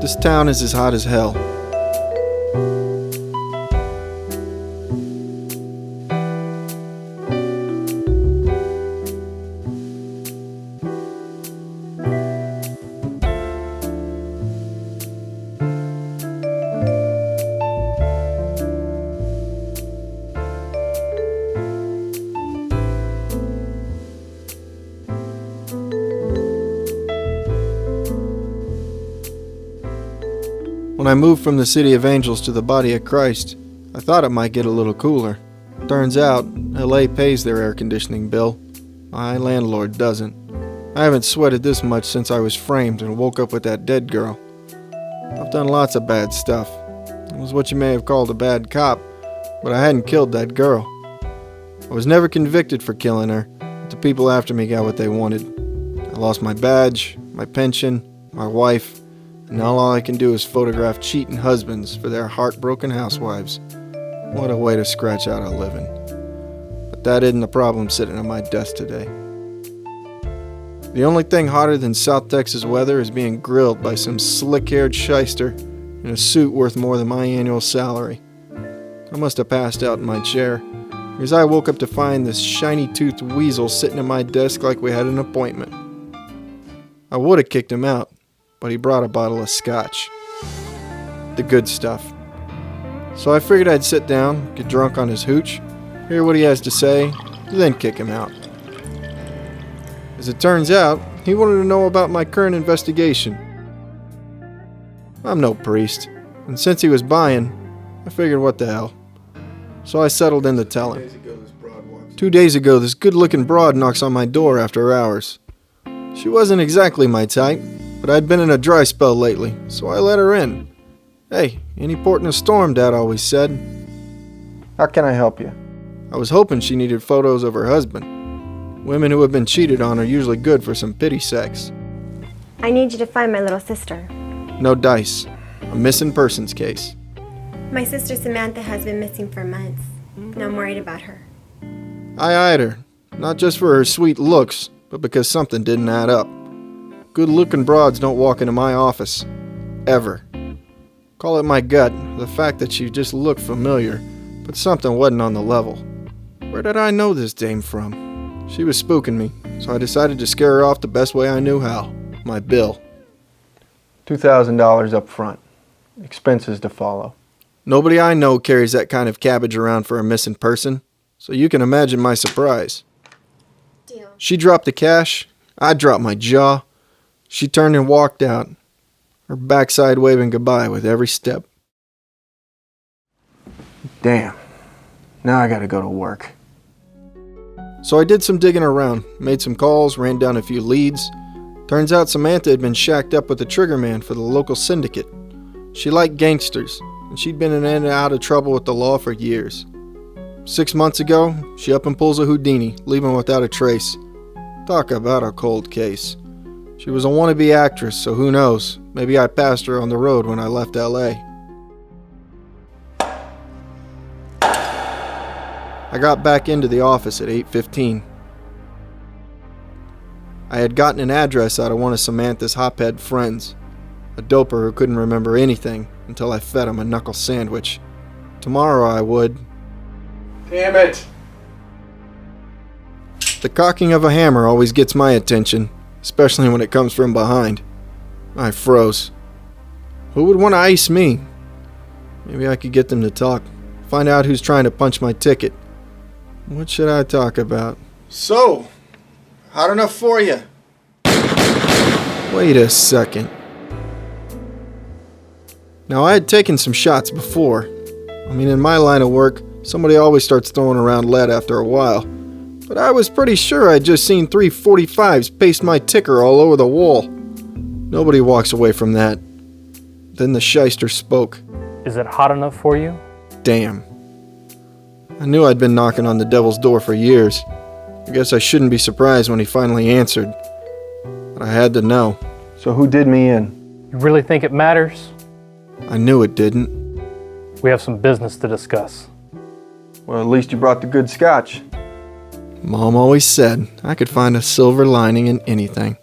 This town is as hot as hell. When I moved from the City of Angels to the Body of Christ, I thought it might get a little cooler. Turns out, LA pays their air conditioning bill. My landlord doesn't. I haven't sweated this much since I was framed and woke up with that dead girl. I've done lots of bad stuff. I was what you may have called a bad cop, but I hadn't killed that girl. I was never convicted for killing her, but the people after me got what they wanted. I lost my badge, my pension, my wife, and now all I can do is photograph cheating husbands for their heartbroken housewives. What a way to scratch out a living. But that isn't the problem sitting on my desk today. The only thing hotter than South Texas weather is being grilled by some slick-haired shyster in a suit worth more than my annual salary. I must have passed out in my chair, because I woke up to find this shiny-toothed weasel sitting at my desk like we had an appointment. I would have kicked him out, but he brought a bottle of Scotch. The good stuff. So I figured I'd sit down, get drunk on his hooch, hear what he has to say, then kick him out. As it turns out, he wanted to know about my current investigation. I'm no priest, and since he was buying, I figured what the hell. So I settled in to tell him. 2 days ago, this good-looking broad knocks on my door after hours. She wasn't exactly my type, but I'd been in a dry spell lately, so I let her in. Hey, any port in a storm, Dad always said. How can I help you? I was hoping she needed photos of her husband. Women who have been cheated on are usually good for some pity sex. I need you to find my little sister. No dice. A missing persons case. My sister Samantha has been missing for months. Now I'm worried about her. I eyed her, not just for her sweet looks, but because something didn't add up. Good-looking broads don't walk into my office. Ever. Call it my gut, the fact that she just looked familiar, but something wasn't on the level. Where did I know this dame from? She was spooking me, so I decided to scare her off the best way I knew how. My bill. $2,000 up front. Expenses to follow. Nobody I know carries that kind of cabbage around for a missing person, so you can imagine my surprise. Deal. She dropped the cash, I dropped my jaw. She turned and walked out, her backside waving goodbye with every step. Damn. Now I gotta go to work. So I did some digging around, made some calls, ran down a few leads. Turns out Samantha had been shacked up with the trigger man for the local syndicate. She liked gangsters, and she'd been in and out of trouble with the law for years. 6 months ago, she up and pulls a Houdini, leaving without a trace. Talk about a cold case. She was a wannabe actress, so who knows? Maybe I passed her on the road when I left LA. I got back into the office at 8:15. I had gotten an address out of one of Samantha's hophead friends, a doper who couldn't remember anything until I fed him a knuckle sandwich. Tomorrow I would. Damn it! The cocking of a hammer always gets my attention, especially when it comes from behind. I froze. Who would want to ice me? Maybe I could get them to talk, find out who's trying to punch my ticket. What should I talk about? So, hot enough for you? Wait a second. Now, I had taken some shots before. I mean, in my line of work, somebody always starts throwing around lead after a while. But I was pretty sure I'd just seen 3 .45s paste my ticker all over the wall. Nobody walks away from that. Then the shyster spoke. Is it hot enough for you? Damn. I knew I'd been knocking on the devil's door for years. I guess I shouldn't be surprised when he finally answered. But I had to know. So who did me in? You really think it matters? I knew it didn't. We have some business to discuss. Well, at least you brought the good Scotch. Mom always said I could find a silver lining in anything.